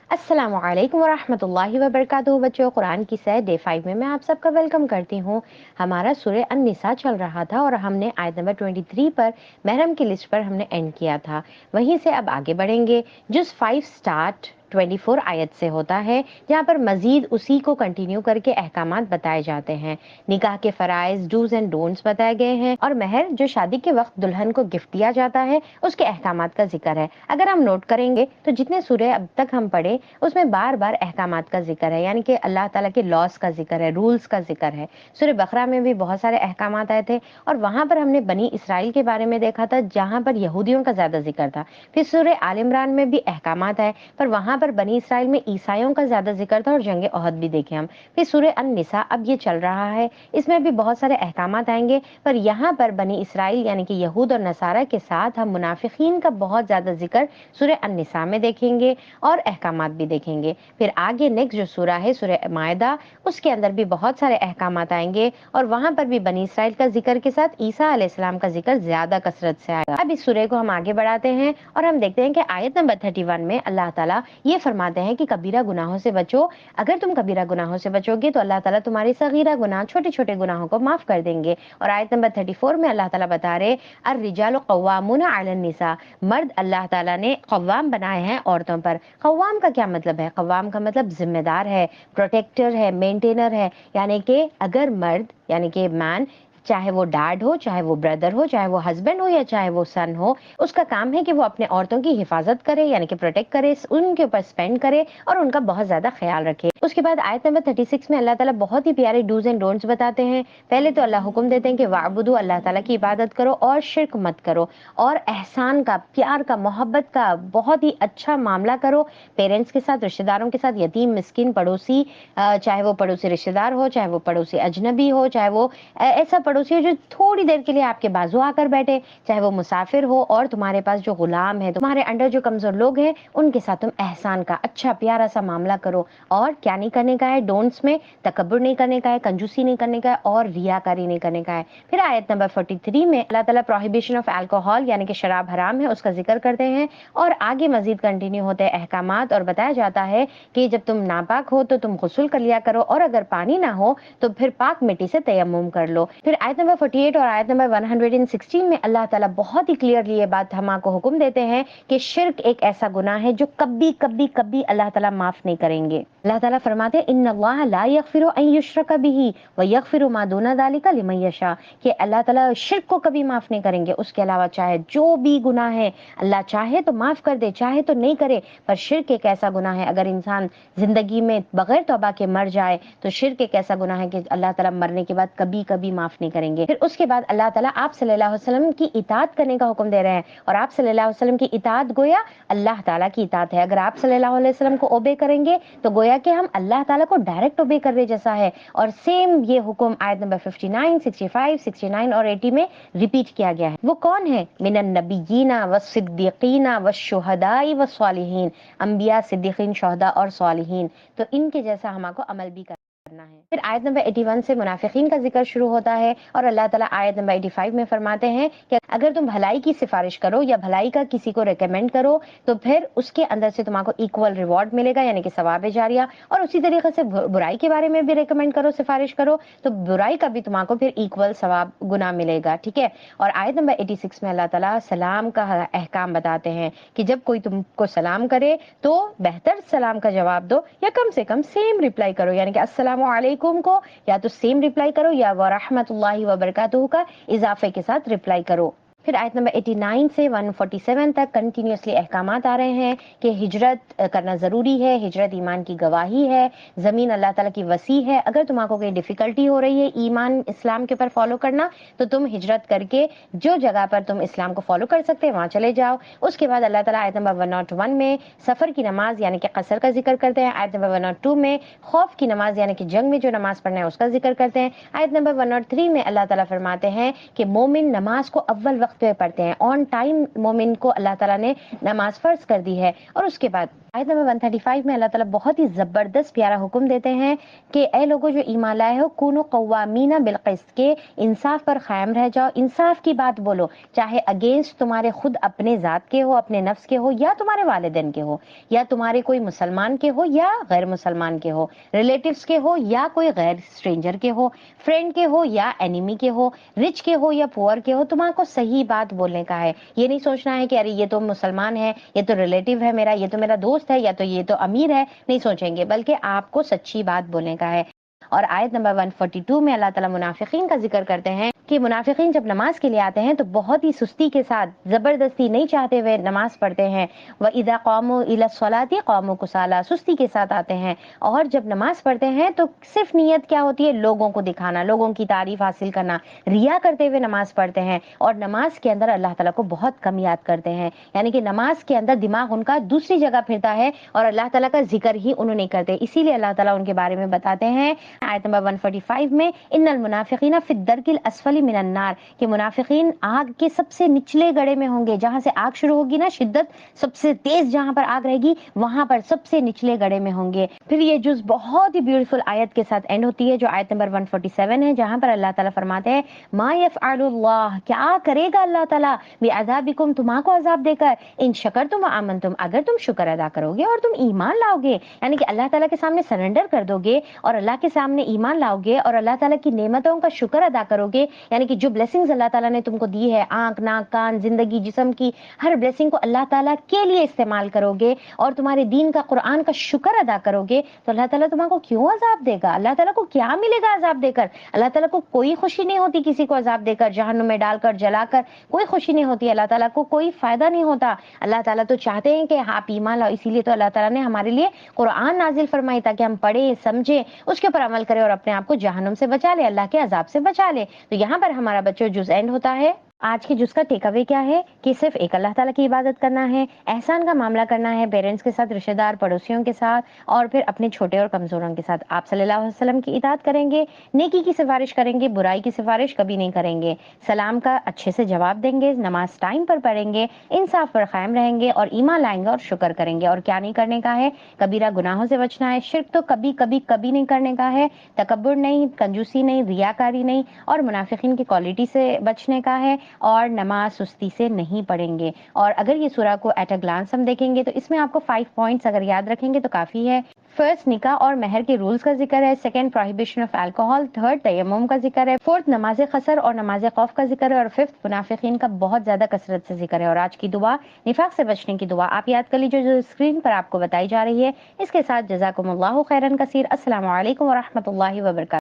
السلام علیکم ورحمۃ اللہ وبرکاتہ بچوں، قرآن کی سہ ڈے 5 میں آپ سب کا ویلکم کرتی ہوں۔ ہمارا سورہ النساء چل رہا تھا اور ہم نے آیت نمبر 23 پر محرم کی لسٹ پر ہم نے اینڈ کیا تھا۔ وہیں سے اب آگے بڑھیں گے۔ جز 5 سٹارٹ 24 آیت سے ہوتا ہے، جہاں پر مزید اسی کو کنٹینیو کر کے احکامات بتائے جاتے ہیں۔ نکاح کے فرائض، ڈوز اینڈ ڈونٹس بتائے گئے ہیں، اور مہر جو شادی کے وقت دلہن کو گفٹ دیا جاتا ہے اس کے احکامات کا ذکر ہے۔ اگر ہم نوٹ کریں گے تو جتنے سورہ اب تک ہم پڑھے اس میں بار بار احکامات کا ذکر ہے، یعنی کہ اللہ تعالیٰ کے لاس کا ذکر ہے، رولز کا ذکر ہے۔ سورہ بقرہ میں بھی بہت سارے احکامات آئے تھے اور وہاں پر ہم نے بنی اسرائیل کے بارے میں دیکھا تھا، جہاں پر یہودیوں کا زیادہ ذکر تھا۔ پھر سورہ آل عمران میں بھی احکامات آئے، پر وہاں پر بنی اسرائیل میں عیسائیوں کا زیادہ ذکر تھا اور جنگ احد بھی دیکھے ہم۔ پھر سورہ النساء اب یہ چل رہا ہے، اس میں بھی بہت سارے احکامات آئیں گے، پر یہاں پر بنی اسرائیل یعنی کہ یہود اور نصارہ کے ساتھ ہم منافقین کا بہت زیادہ ذکر سورہ النساء میں دیکھیں گے اور احکامات بھی دیکھیں گے۔ پھر آگے نیکسٹ جو سورہ ہے سورہ مائدہ، اس کے اندر بھی بہت سارے احکامات آئیں گے اور وہاں پر بھی بنی اسرائیل کا ذکر کے ساتھ عیسیٰ علیہ السلام کا ذکر زیادہ کثرت سے آئے گا۔ اب اس سورہ کو ہم آگے بڑھاتے ہیں اور ہم دیکھتے ہیں کہ آیت نمبر 31 میں اللہ تعالیٰ یہ فرماتے ہیں کہ کبیرہ گناہوں سے بچو۔ اگر تم کبیرہ گناہوں سے بچو گے تو اللہ تعالیٰ تمہارے صغیرہ گناہ، چھوٹے چھوٹے گناہوں کو معاف کر دیں گے۔ اور آیت نمبر 34 میں اللہ تعالیٰ بتا رہے الرجال قوامون علی النساء، مرد اللہ تعالیٰ نے قوام بنائے ہیں عورتوں پر۔ قوام کا کیا مطلب ہے؟ قوام کا مطلب ذمہ دار ہے، پروٹیکٹر ہے، مینٹینر ہے، یعنی کہ اگر مرد یعنی کہ مین، چاہے وہ ڈیڈ ہو، چاہے وہ بردر ہو، چاہے وہ ہسبینڈ ہو یا چاہے وہ سن ہو، اس کا کام ہے کہ وہ اپنے عورتوں کی حفاظت کرے، یعنی کہ پروٹیکٹ کرے، ان کے اوپر اسپینڈ کرے اور ان کا بہت زیادہ خیال رکھے۔ اس کے بعد آیت نمبر 36 میں اللہ تعالیٰ بہت ہی پیارے ڈوز اینڈ ڈونٹس بتاتے ہیں۔ پہلے تو اللہ حکم دیتے ہیں کہ وَاعْبُدُوا، اللہ تعالیٰ کی عبادت کرو اور شرک مت کرو، اور احسان کا، پیار کا، محبت کا بہت ہی اچھا معاملہ کرو پیرنٹس کے ساتھ، رشتہ داروں کے ساتھ، یتیم، مسکین، پڑوسی، چاہے وہ پڑوسی رشتہ دار ہو، چاہے وہ پڑوسی اجنبی ہو، چاہے وہ ایسا پڑوسی ہو جو تھوڑی دیر کے لیے آپ کے بازو آ کر بیٹھے، چاہے وہ مسافر ہو، اور تمہارے پاس جو غلام ہے، تمہارے انڈر جو کمزور لوگ ہیں، ان کے ساتھ تم احسان کا اچھا پیارا سا معاملہ کرو۔ اور کیا نہیں کرنے کا ہے؟ ڈونٹس میں تکبر نہیں کرنے کا ہے، کنجوسی نہیں کرنے کا ہے، اور ریاکاری نہیں کرنے کا ہے۔ پھر آیت نمبر 43 میں اللہ تعالیٰ پروہیبیشن آف الکوہول یعنی کہ شراب حرام ہے اس کا ذکر کرتے ہیں، اور آگے مزید کنٹینیو ہوتے ہیں احکامات، اور بتایا جاتا ہے کہ جب تم ناپاک ہو تو تم غسل کر لیا کرو، اور اگر پانی نہ ہو تو پھر پاک مٹی سے تیمم کر لو۔ پھر آیت نمبر 48 اور آیت نمبر 116 میں اللہ تعالیٰ بہت ہی کلیئرلی یہ بات ہم کو حکم دیتے ہیں کہ شرک ایک ایسا گناہ ہے جو کبھی کبھی کبھی اللہ تعالیٰ معاف نہیں کریں گے۔ اللہ تعالیٰ فرماتے ہیں ان اللہ لا یغفر ان یشرک بہ ویغفر ما دون ذلک لمن یشاء، کہ اللہ تعالیٰ شرک کو کبھی معاف نہیں کریں گے، اس کے علاوہ چاہے جو بھی گناہ ہے اللہ چاہے تو معاف کر دے، چاہے تو نہیں کرے۔ پر شرک ایک ایسا گناہ ہے، اگر انسان زندگی میں بغیر توبہ کے مر جائے تو شرک ایک ایسا گناہ ہے کہ اللہ تعالیٰ مرنے کے بعد کبھی کبھی معاف نہیں کریں گے۔ پھر اس کے بعد اللہ تعالیٰ آپ صلی اللہ علیہ وسلم کی اطاعت کرنے کا حکم دے رہے ہیں، اور آپ صلی اللہ علیہ وسلم کی اطاعت گویا اللہ تعالیٰ کی اطاعت ہے۔ اگر آپ صلی اللہ علیہ وسلم کو اوبے کریں گے تو گویا کہ ہم اللہ تعالیٰ کو ڈائریکٹ اوبے کرنے جیسا ہے۔ اور سیم یہ حکم آیت نمبر 59، 65، 69 اور 80 میں ریپیٹ کیا گیا ہے۔ وہ کون ہے؟ من النبیین والصدیقین والشہداء والصالحین، انبیاء، صدیقین، شہداء اور صالحین، تو ان کے جیسا ہم کو عمل بھی کرنا ہے۔ پھر آیت نمبر 81 سے منافقین کا ذکر شروع ہوتا ہے، اور اللہ تعالیٰ آیت نمبر 85 میں فرماتے ہیں کہ اگر تم بھلائی کی سفارش کرو یا بھلائی کا کسی کو ریکمینڈ کرو تو پھر اس کے اندر سے تمہارے کو ایکول ریوارڈ ملے گا، یعنی کہ ثواب جاریہ، اور اسی طریقے سے برائی کے بارے میں بھی ریکمینڈ کرو، سفارش کرو، تو برائی کا بھی تمہارے کو پھر ایکول ثواب گناہ ملے گا، ٹھیک ہے۔ اور آیت نمبر 86 میں اللہ تعالیٰ سلام کا احکام بتاتے ہیں کہ جب کوئی تم کو سلام کرے تو بہتر سلام کا جواب دو، یا کم سے کم سیم ریپلائی کرو، یعنی کہ السلام علیکم کو یا تو سیم ریپلائی کرو یا ورحمۃ اللہ وبرکاتہ کا اضافے کے ساتھ ریپلائی کرو۔ پھر آیت نمبر 89 سے 147 تک کنٹینیوسلی احکامات آ رہے ہیں کہ ہجرت کرنا ضروری ہے، ہجرت ایمان کی گواہی ہے، زمین اللہ تعالیٰ کی وسیع ہے، اگر تمہارے کو کوئی ڈیفیکلٹی ہو رہی ہے ایمان اسلام کے اوپر فالو کرنا تو تم ہجرت کر کے جو جگہ پر تم اسلام کو فالو کر سکتے ہیں وہاں چلے جاؤ۔ اس کے بعد اللہ تعالیٰ آیت نمبر 101 میں سفر کی نماز یعنی کہ قصر کا ذکر کرتے ہیں، آیت نمبر 102 میں خوف کی نماز یعنی کہ جنگ میں جو نماز پڑھنا ہے اس کا ذکر کرتے ہیں، آیت نمبر 103 میں اللہ تعالیٰ فرماتے ہیں کہ مومن نماز کو اول وقت پہ پڑھتے ہیں، آن ٹائم مومن کو اللہ تعالیٰ نے نماز فرض کر دی ہے۔ اور اس کے بعد آیت نمبر 135 میں اللہ تعالیٰ بہت ہی زبردست پیارا حکم دیتے ہیں کہ اے لوگوں جو ایمان لائے ہو، کونوا قوامین بالقسط، کے انصاف پر قائم رہ جاؤ، انصاف کی بات بولو، چاہے اگینسٹ تمہارے خود اپنے ذات کے ہو، اپنے نفس کے ہو، یا تمہارے والدین کے ہو، یا تمہارے کوئی مسلمان کے ہو یا غیر مسلمان کے ہو، ریلیٹیوز کے ہو یا کوئی غیر اسٹرینجر کے ہو، فرینڈ کے ہو یا اینیمی کے ہو، رچ کے ہو یا پور کے ہو، تمہارے کو صحیح بات بولنے کا ہے۔ یہ نہیں سوچنا ہے کہ ارے یہ تو مسلمان ہے، یہ تو ریلیٹیو ہے میرا، یہ تو میرا دوست ہے، یا تو یہ تو امیر ہے، نہیں سوچیں گے، بلکہ آپ کو سچی بات بولنے کا ہے۔ اور آیت نمبر 142 میں اللہ تعالیٰ منافقین کا ذکر کرتے ہیں کہ منافقین جب نماز کے لیے آتے ہیں تو بہت ہی سستی کے ساتھ، زبردستی نہیں چاہتے ہوئے نماز پڑھتے ہیں۔ وَإِذَا قَامُوا إِلَى الصَّلَاةِ قَامُوا كُسَالَىٰ، سستی کے ساتھ آتے ہیں، اور جب نماز پڑھتے ہیں تو صرف نیت کیا ہوتی ہے؟ لوگوں کو دکھانا، لوگوں کی تعریف حاصل کرنا، ریا کرتے ہوئے نماز پڑھتے ہیں، اور نماز کے اندر اللہ تعالیٰ کو بہت کم یاد کرتے ہیں، یعنی کہ نماز کے اندر دماغ ان کا دوسری جگہ پھرتا ہے اور اللہ تعالیٰ کا ذکر ہی انہوں نہیں کرتے۔ اسی لیے اللہ تعالیٰ ان کے بارے میں بتاتے ہیں آیت نمبر 145 میں، ان المنافقین فی الدرک الاسفل من النار، کہ منافقین آگ کے سب سے نچلے گڑھے میں ہوں گے، جہاں سے آگ شروع ہوگی نا، شدت سب سے تیز جہاں پر آگ رہے گی وہاں پر سب سے نچلے گڑھے میں ہوں گے۔ پھر یہ جز بہت ہی بیوٹیفل آیت کے ساتھ اینڈ ہوتی ہے جو آیت نمبر 147 ہے، جہاں پر اللہ تعالیٰ فرماتے ہیں ما یفعل اللہ، کیا کرے گا اللہ تعالیٰ بعذابکم، تمہاں کو عذاب دے کر، ان شکرتم و آمنتم، اگر تم شکر ادا کرو گے اور تم ایمان لاؤ گے، یعنی کہ اللہ تعالیٰ کے سامنے سرنڈر کر دو گے اور اللہ کے سامنے ایمان لاؤ گے اور اللہ تعالیٰ کی نعمتوں کا شکر ادا کرو گے، یعنی کہ جو بلیسنگز اللہ تعالیٰ نے تم کو دی ہے، آنکھ، ناک، کان، زندگی، جسم کی ہر بلیسنگ کو اللہ تعالیٰ کے لیے استعمال کرو گے اور تمہارے دین کا، قرآن کا شکر ادا کرو گے، تو اللہ تعالیٰ تمہارے کو کیوں عذاب دے گا؟ اللہ تعالیٰ کو کیا ملے گا عذاب دے کر؟ اللہ تعالیٰ کو کوئی خوشی نہیں ہوتی کسی کو عذاب دے کر، جہنم میں ڈال کر، جلا کر، کوئی خوشی نہیں ہوتی، اللہ تعالیٰ کو کوئی فائدہ نہیں ہوتا۔ اللہ تعالیٰ تو چاہتے ہیں کہ آپ ایمان لاؤ، اسی لیے تو اللہ تعالیٰ نے ہمارے لیے قرآن نازل فرمائی تاکہ ہم پڑھیں، سمجھیں، اس کے اوپر عمل کریں اور اپنے آپ کو جہنم سے بچا لے، اللہ کے عذاب سے بچا لے۔ تو یہاں پر ہمارا بچوں جز اینڈ ہوتا ہے۔ آج کے جز کا ٹیک اوے کیا ہے کہ صرف ایک اللہ تعالیٰ کی عبادت کرنا ہے، احسان کا معاملہ کرنا ہے پیرنٹس کے ساتھ، رشتہ دار، پڑوسیوں کے ساتھ، اور پھر اپنے چھوٹے اور کمزوروں کے ساتھ آپ صلی اللہ علیہ وسلم کی اطاعت کریں گے، نیکی کی سفارش کریں گے، برائی کی سفارش کبھی نہیں کریں گے، سلام کا اچھے سے جواب دیں گے، نماز ٹائم پر پڑھیں گے، انصاف پر قائم رہیں گے، اور ایمان لائیں گے اور شکر کریں گے۔ اور کیا نہیں کرنے کا ہے؟ کبیرہ گناہوں سے بچنا ہے، شرک تو کبھی کبھی کبھی نہیں کرنے کا ہے، تکبر نہیں، کنجوسی نہیں، ریاکاری نہیں، اور منافقین کی کوالٹی سے بچنے کا ہے، اور نماز سستی سے نہیں پڑھیں گے۔ اور اگر یہ سورہ کو ایٹ اے گلانس ہم دیکھیں گے تو اس میں آپ کو 5 پوائنٹس اگر یاد رکھیں گے تو کافی ہے۔ فرسٹ، نکاح اور مہر کے رولز کا ذکر ہے۔ Second, prohibition of alcohol. Third, تیمم کا ذکر ہے۔ فورتھ، نماز قصر اور نماز خوف کا ذکر ہے۔ اور ففتھ، منافقین کا بہت زیادہ کثرت سے ذکر ہے۔ اور آج کی دعا، نفاق سے بچنے کی دعا آپ یاد کر لیجیے جو اسکرین پر آپ کو بتائی جا رہی ہے۔ اس کے ساتھ جزاکم اللہ خیرن کثیر۔ السلام علیکم ورحمۃ اللہ وبرکاتہ۔